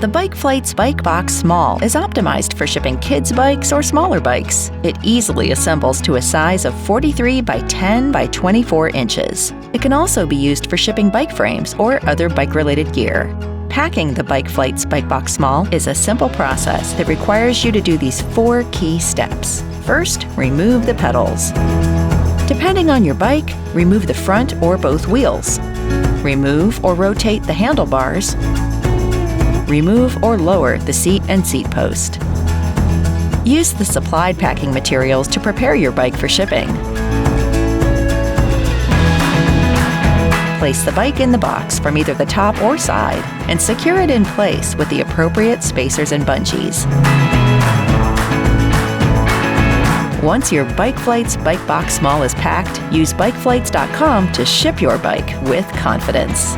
The BikeFlights Bike Box Small is optimized for shipping kids' bikes or smaller bikes. It easily assembles to a size of 43 by 10 by 24 inches. It can also be used for shipping bike frames or other bike-related gear. Packing the BikeFlights Bike Box Small is a simple process that requires you to do these 4 key steps. First, remove the pedals. Depending on your bike, remove the front or both wheels. Remove or rotate the handlebars. Remove or lower the seat and seat post. Use the supplied packing materials to prepare your bike for shipping. Place the bike in the box from either the top or side and secure it in place with the appropriate spacers and bungees. Once your BikeFlights Bike Box Small is packed, use bikeflights.com to ship your bike with confidence.